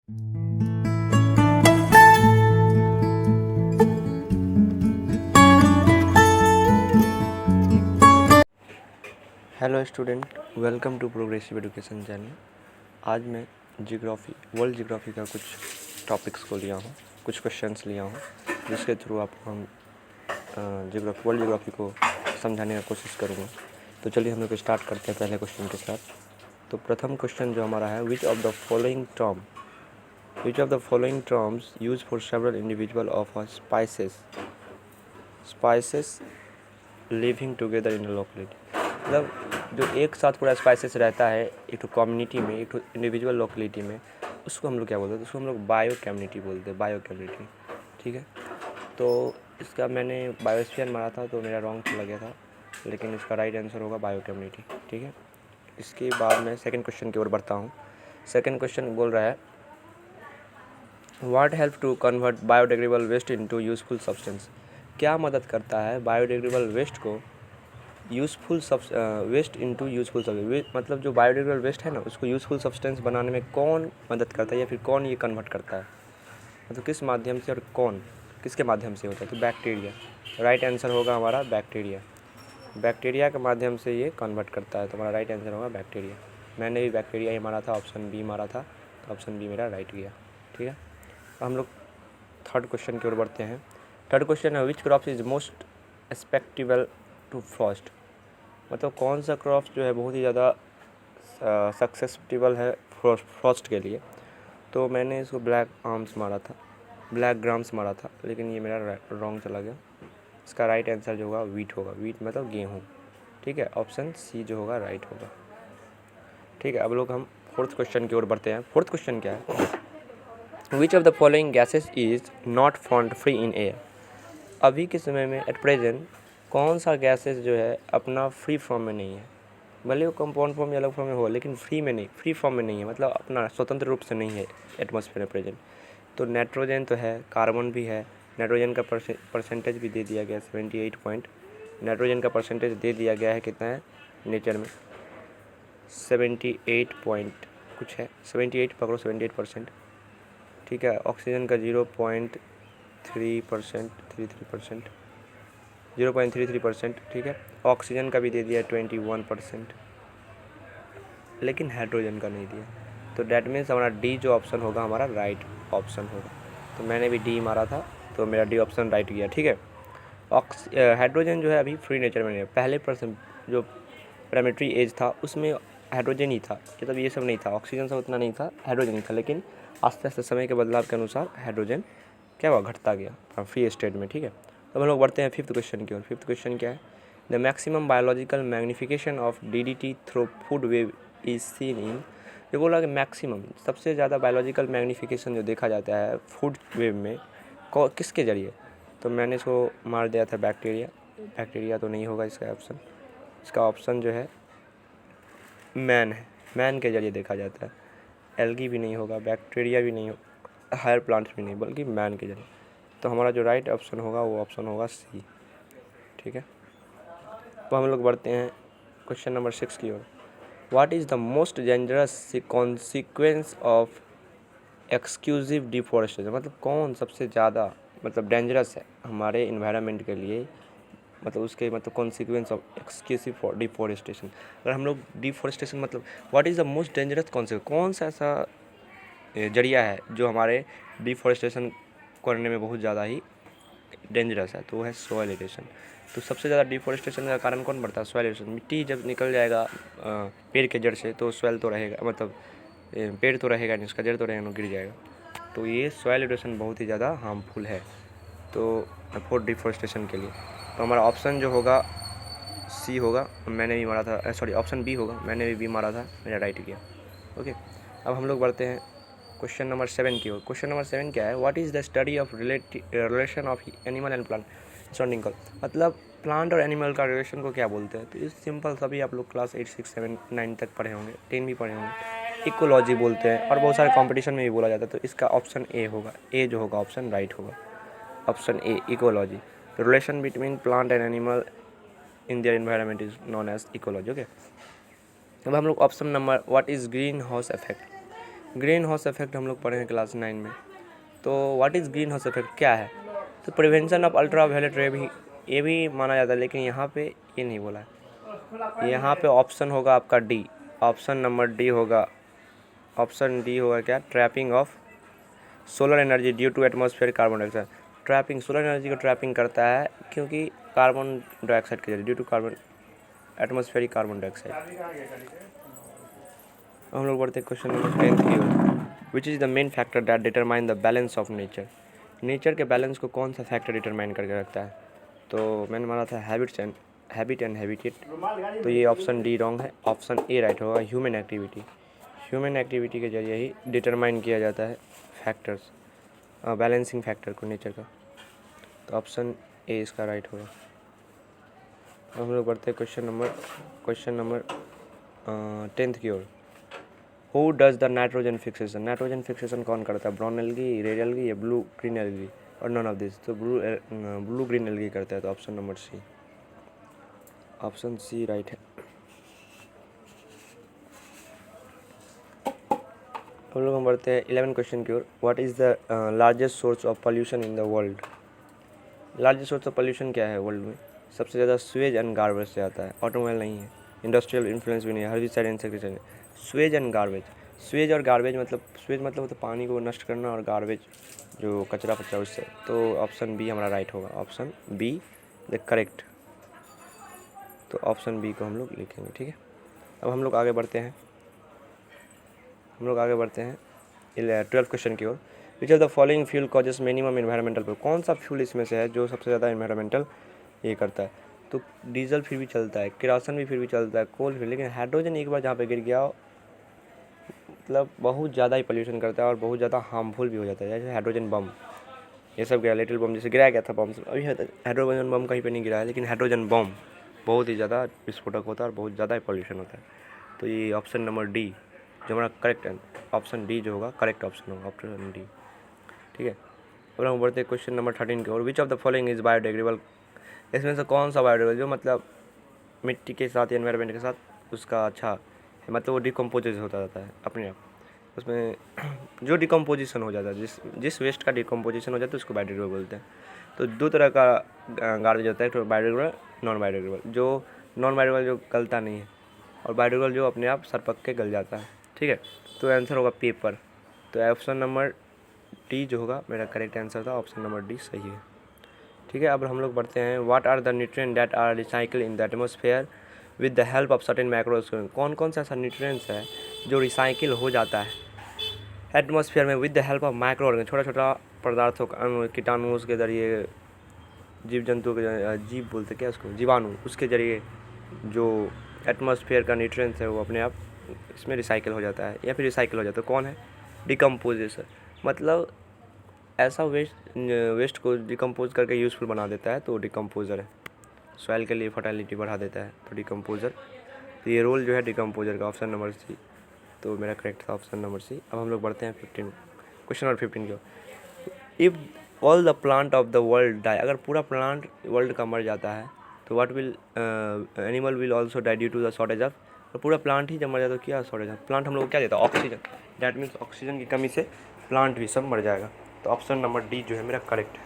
Hello student, welcome to progressive education channel. आज मैं geography, world geography का कुछ टॉपिक्स को लिया हूँ, कुछ क्वेश्चंस लिया हूँ, जिसके थ्रू आपको हम जियोग्राफी, वर्ल्ड जियोग्राफी को समझाने की कोशिश करूँगा। तो चलिए हम लोग स्टार्ट करते हैं पहले क्वेश्चन के साथ। तो प्रथम क्वेश्चन जो हमारा है, विच of the following terms use for several individual of a spices living together in a locality. मतलब जो एक साथ पूरा स्पाइसेस रहता है एक तो कम्युनिटी में, एक तो इंडिविजुअल लोकेलिटी में, उसको हम लोग क्या बोलते हैं? उसको हम लोग बायो कम्युनिटी बोलते हैं, बायो कम्युनिटी। ठीक है, तो इसका मैंने बायोस्फीयर मारा था तो मेरा रॉन्ग चला गया था, लेकिन इसका राइट आंसर होगा बायो कम्युनिटी। ठीक है, इसके बाद मैं सेकंड क्वेश्चन की ओर बढ़ता हूँ। सेकंड क्वेश्चन बोल रहा है, what help to convert biodegradable waste into useful substance. क्या मदद करता है बायोडिग्रेडेबल वेस्ट को वेस्ट इनटू यूजफुल सब्सटेंस, मतलब जो बायोडिग्रेडेबल वेस्ट है ना, उसको यूजफुल सब्सटेंस बनाने में कौन मदद करता है, या फिर कौन ये कन्वर्ट करता है, मतलब किस माध्यम से और कौन किसके माध्यम से होता है? तो बैक्टीरिया। राइट आंसर होगा हमारा बैक्टीरिया। बैक्टीरिया के माध्यम से ये कन्वर्ट करता है, तो हमारा राइट आंसर होगा बैक्टीरिया। मैंने भी बैक्टीरिया ही मारा था, ऑप्शन बी मारा था, तो ऑप्शन बी मेरा राइट गया। ठीक है, हम लोग थर्ड क्वेश्चन की ओर बढ़ते हैं। थर्ड क्वेश्चन है, which crops is most expectable to frost. मतलब कौन सा क्रॉप जो है बहुत ही ज़्यादा सक्सेसटेबल है फ्रॉस्ट के लिए। तो मैंने इसको ब्लैक ग्राम्स मारा था, लेकिन ये मेरा रॉन्ग चला गया। इसका राइट आंसर जो होगा वीट होगा। वीट मतलब गेहूँ। ठीक है, ऑप्शन सी जो होगा राइट होगा। ठीक है, अब लोग हम फोर्थ क्वेश्चन की ओर बढ़ते हैं। फोर्थ क्वेश्चन क्या है, विच of the following gases is not found free in air. अभी के समय में एट प्रेजेंट कौन सा गैसेस जो है अपना फ्री फॉर्म में नहीं है, भले वो कंपाउंड फॉर्म या अलग फॉर्म में हो, लेकिन फ्री फॉर्म में नहीं है, मतलब अपना स्वतंत्र रूप से नहीं है एटमॉस्फेयर में प्रेजेंट। तो नाइट्रोजन तो है, कार्बन भी है। नाइट्रोजन का परसेंटेज भी दे दिया गया 78 पॉइंट। नाइट्रोजन का परसेंटेज दे दिया गया है, कितना है नेचर में 78 पॉइंट कुछ है, 78 पकड़ो, 78%। ठीक है, ऑक्सीजन का 0.33%। ठीक है, ऑक्सीजन का भी दे दिया 21%, लेकिन हाइड्रोजन का नहीं दिया। तो डैट मीन्स हमारा डी जो ऑप्शन होगा हमारा राइट ऑप्शन होगा। तो मैंने भी डी मारा था, तो मेरा डी ऑप्शन राइट गया। ठीक है, हाइड्रोजन जो है अभी फ्री नेचर में नहीं है। पहले परसेंट जो प्रीमेट्री एज था उसमें हाइड्रोजन ही था, मतलब ये सब नहीं था, ऑक्सीजन सब उतना नहीं था, हाइड्रोजन ही था। लेकिन आस्ते आस्ते समय के बदलाव के अनुसार हाइड्रोजन क्या हुआ, घटता गया फ्री स्टेट में। ठीक है, तो हम लोग बढ़ते हैं फिफ्थ क्वेश्चन की ओर। फिफ्थ क्वेश्चन क्या है, the maximum biological magnification of DDT through food web is seen in. ये बोला कि मैक्सिमम सबसे ज़्यादा बायोलॉजिकल मैग्निफिकेशन जो देखा जाता है फूड वेव में किसके जरिए। तो मैंने इसको मार दिया था बैक्टीरिया तो नहीं होगा इसका ऑप्शन। इसका ऑप्शन जो है मैन है, मैन के जरिए देखा जाता है। एल्गी भी नहीं होगा, बैक्टीरिया भी नहीं होगा, हायर प्लांट्स भी नहीं, बल्कि मैन के जरिए। तो हमारा जो राइट ऑप्शन होगा वो ऑप्शन होगा सी। ठीक है, तो हम लोग बढ़ते हैं क्वेश्चन नंबर 6 की ओर। What is the most dangerous consequence of exclusive deforestation. मतलब कौन सबसे ज़्यादा डेंजरस है हमारे इन्वायरमेंट के लिए, मतलब उसके कॉन्सिक्वेंस ऑफ एक्सक्लूसिव डिफॉरेस्टेशन। अगर हम लोग deforestation what is the most dangerous consequence, कौन सा ऐसा जरिया है जो हमारे डिफॉरेस्टेशन करने में बहुत ज़्यादा ही डेंजरस है, तो वो है सॉइल इरोशन। तो सबसे ज़्यादा डिफॉरेस्टेशन का कारण कौन बढ़ता है? Soil erosion. मिट्टी जब निकल जाएगा पेड़ के जड़ से, तो सॉइल तो रहेगा, पेड़ तो रहेगा नहीं, उसका जड़ तो रहेगा, गिर जाएगा। तो ये सॉइल इरोशन बहुत ही ज़्यादा हार्मफुल है तो फॉर डिफॉरेस्टेशन के लिए। तो हमारा ऑप्शन जो होगा सी होगा, मैंने भी मारा था, सॉरी ऑप्शन बी होगा, मैंने भी मारा था, मेरा राइट किया। ओके, अब हम लोग बढ़ते हैं क्वेश्चन नंबर 7 की ओर। क्वेश्चन नंबर 7 क्या है, what is the study of relation of animal and plant surrounding call. मतलब प्लांट और एनिमल का रिलेशन को क्या बोलते हैं? तो इस सिंपल सभी आप लोग क्लास 8, 6, 7, 9 तक पढ़े होंगे, 10 भी पढ़े होंगे। इकोलॉजी बोलते हैं और बहुत सारे कंपटीशन में भी बोला जाता है। तो इसका ऑप्शन ए होगा, ए जो होगा ऑप्शन राइट होगा, option A ecology. The relation between plant and animal in their environment is known as ecology. Okay, अब हम लोग option number what is green house effect. Green house effect हम लोग पढ़े हैं क्लास 9 में। तो what is green house effect, क्या है? तो प्रिवेंशन ऑफ अल्ट्रा वायलेट रे भी, ये भी माना जाता है, लेकिन यहाँ पे ये नहीं बोला है। यहाँ पे ऑप्शन होगा आपका डी, ऑप्शन नंबर डी होगा, ऑप्शन डी होगा क्या, trapping of solar energy due to atmosphere carbon dioxide. Trapping, solar energy को ट्रैपिंग करता है क्योंकि कार्बन डाइऑक्साइड के जरिए, due to carbon atmospheric carbon dioxide. हम लोग बढ़ते क्वेश्चन नंबर 10 की ओर। Which is the main factor that determine the balance of nature. Nature के बैलेंस को कौन सा फैक्टर डिटरमाइन करके रखता है? तो मैंने माना था हैबिट एंड हैबिटेट। तो ये ऑप्शन डी रॉन्ग है, ऑप्शन ए राइट होगा, ह्यूमन एक्टिविटी। ह्यूमन एक्टिविटी के जरिए ही डिटरमाइन किया जाता है फैक्टर्स, बैलेंसिंग फैक्टर को नेचर का। तो ऑप्शन ए इसका राइट होगा। हम लोग बढ़ते हैं क्वेश्चन नंबर 10 की ओर। Who does the nitrogen fixation. Nitrogen fixation कौन करता है? ब्राउन एल्गी, रेड एल्गी या ब्लू ग्रीन एल्गी, और नॉन ऑफ दिस। तो ब्लू ग्रीन एल्गी करता है। तो option number C, option C right है। हम लोग बढ़ते हैं 11 क्वेश्चन की ओर। What is the largest source of pollution in the world. Largest source of pollution क्या है वर्ल्ड में? सबसे ज़्यादा स्वेज एंड गार्बेज से आता है, ऑटोमोबाइल नहीं है, इंडस्ट्रियल इन्फ्लुएंस भी नहीं है, herbicide insecticide. Suez and garbage, Suez और गार्बेज मतलब, स्वेज मतलब होता है पानी को नष्ट करना, और गार्बेज जो कचरा फचरा उससे। तो ऑप्शन बी हमारा राइट होगा, ऑप्शन बी द करेक्ट। तो ऑप्शन बी को हम लोग लिखेंगे, ठीक है। अब हम लोग आगे बढ़ते हैं 12 क्वेश्चन की ओर। Which of the following fuel causes minimum environmental. कौन सा फ्यूल इसमें से है जो सबसे ज़्यादा इन्वायरमेंटल ये करता है? तो डीजल फिर भी चलता है, केरोसिन भी फिर भी चलता है, कोल फिर, लेकिन हाइड्रोजन एक बार जहाँ पे गिर गया मतलब बहुत ज़्यादा ही पोल्यूशन करता है और बहुत ज़्यादा हार्मफुल भी हो जाता है। जैसे हाइड्रोजन बम, ये सब गिरा, लिटिल बम जैसे गिराया गया था बम, अभी हाइड्रोजन बम कहीं पे नहीं गिरा है, लेकिन हाइड्रोजन बम बहुत ही ज़्यादा विस्फोटक होता है और बहुत ज़्यादा ही पॉल्यूशन होता है। तो ये ऑप्शन नंबर डी जो हमारा करेक्ट है, ऑप्शन डी जो होगा करेक्ट ऑप्शन होगा, ऑप्शन डी, ठीक है। अब हम बढ़ते हैं क्वेश्चन नंबर 13 की ओर। Which of the following is biodegradable. इसमें से कौन सा बायोडिग्रेडेबल जो मतलब मिट्टी के साथ, एनवायरनमेंट के साथ उसका अच्छा मतलब वो डिकम्पोज होता जाता है अपने आप, उसमें जो डिकम्पोजिशन हो जाता है, जिस वेस्ट का डिकम्पोजिशन हो जाता है उसको बायोडिग्रेडेबल बोलते हैं। तो दो तरह का गार्बेज होता है, तो बायोडिग्रेडेबल, नॉन बायोडिग्रेडेबल। जो नॉन बायोडिग्रेडेबल जो गलता नहीं है, और बायोडिग्रेडेबल जो अपने आप सरपक के गल जाता है, ठीक है। तो आंसर होगा पेपर। तो ऑप्शन नंबर डी जो होगा मेरा करेक्ट आंसर था, ऑप्शन नंबर डी सही है, ठीक है। अब हम लोग बढ़ते हैं। What are the nutrient that are recycle in the atmosphere with the help of certain micros. कौन कौन सा ऐसा न्यूट्रिएंट्स है जो रिसाइकिल हो जाता है एटमॉस्फेयर में with the help of micro organism, छोटा छोटा पदार्थों का, कीटाणुओं के जरिए, जीव जंतु के, जीव बोलते क्या उसको, जीवाणु, उसके जरिए जो एटमॉस्फेयर का न्यूट्रिएंट्स है वो अपने आप इसमें रिसाइकिल हो जाता है या फिर रिसाइकिल हो जाता है। कौन है? डिकम्पोजिशन, मतलब ऐसा वेस्ट को डिकम्पोज करके यूज़फुल बना देता है, तो डिकम्पोज़र है। सॉइल के लिए फर्टिलिटी बढ़ा देता है, तो डिकम्पोज़र। तो ये रोल जो है डिकम्पोज़र का, ऑप्शन नंबर सी। तो मेरा करेक्ट था ऑप्शन नंबर सी। अब हम लोग बढ़ते हैं क्वेश्चन नंबर 15 की। If all the plant of the world die, अगर पूरा प्लांट वर्ल्ड का मर जाता है तो what will animal will also die due to the shortage of. और पूरा प्लांट ही जब मर जाता है तो क्या शॉर्टेज ऑफ, प्लांट हम लोग को क्या देता है? ऑक्सीजन। डैट मीन्स ऑक्सीजन की कमी से प्लांट भी सब मर जाएगा। तो ऑप्शन नंबर डी जो है मेरा करेक्ट है,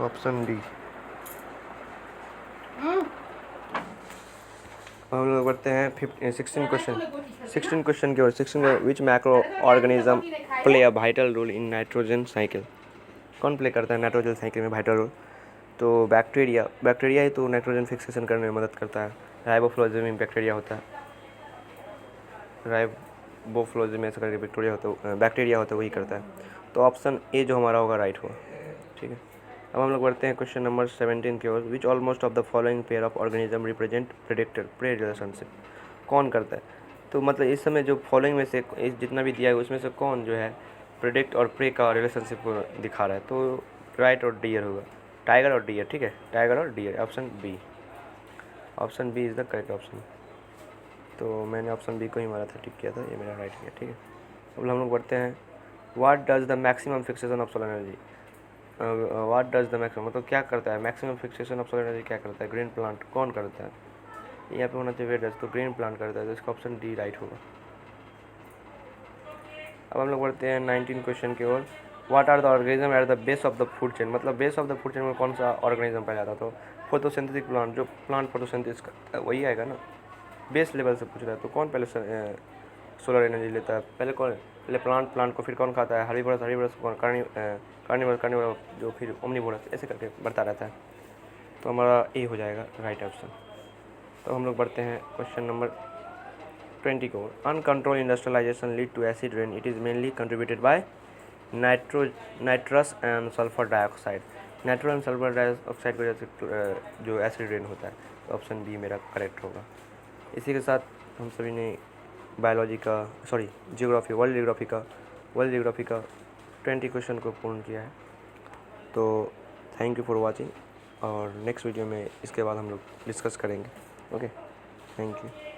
ऑप्शन डी। हम लोग बढ़ते हैं 16 क्वेश्चन की ओर। 16 which macro organism play a vital role in nitrogen cycle. कौन प्ले करता है नाइट्रोजन साइकिल में वाइटल रोल? तो बैक्टीरिया ही तो नाइट्रोजन फिक्सेशन करने में मदद करता है। राइबोफ्लोजेमिक बैक्टीरिया होता है, राइबोफ्लोजेम ऐसा करके बैक्टीरिया होता है वही करता है। तो ऑप्शन ए जो हमारा होगा राइट होगा, ठीक है। अब हम लोग बढ़ते हैं क्वेश्चन नंबर 17 की ओर। Which almost of the following pair of organism represent predator prey relationship. कौन करता है? तो मतलब इस समय जो फॉलोइंग में से जितना भी दिया है उसमें से कौन जो है प्रेडिक्ट और प्रे का रिलेशनशिप को दिखा रहा है? तो राइट और डियर होगा, टाइगर और डियर, ठीक है, टाइगर और deer, option B. Option B is the correct option. तो मैंने ऑप्शन बी को ही मारा था, टिक किया था, ये मेरा राइट किया, ठीक है। अब हम लोग बढ़ते हैं। What does the maximum fixation of solar energy. What does the maximum मतलब क्या करता है? Maximum fixation of solar energy क्या करता है? ग्रीन प्लांट कौन करता है? यहाँ पे होना चाहिए वेट, तो ग्रीन प्लांट करता है, तो इसका ऑप्शन डी राइट होगा। अब हम लोग बढ़ते हैं 19 क्वेश्चन की ओर। What are the organism at the base of the food chain, मतलब base of the food chain में कौन सा ऑर्गेनिज्म पाया जाता है? तो फोटोसिंथेटिक प्लांट, जो प्लांट फोटोसिंथेसिस वही आएगा ना, बेस लेवल से पूछ रहा है। तो कौन पहले सोलर एनर्जी लेता है? पहले प्लांट को, फिर कौन खाता है? हर्बीवोरस कौन? कार्निवोरस जो फिर ओमनीवोरस, ऐसे करके बढ़ता रहता है। तो हमारा ए हो जाएगा राइट ऑप्शन। तो हम लोग बढ़ते हैं क्वेश्चन नंबर 20 को। Uncontrol industrialisation lead to acid rain, it is mainly contributed by nitrous and sulphur dioxide. Nitrous and sulphur dioxide की वजह से जो एसिड रेन होता है। तो ऑप्शन बी मेरा करेक्ट होगा। इसी के साथ हम सभी ने वर्ल्ड जियोग्राफी का 20 क्वेश्चन को पूर्ण किया है। तो थैंक यू फॉर वाचिंग, और नेक्स्ट वीडियो में इसके बाद हम लोग डिस्कस करेंगे। Okay, thank you.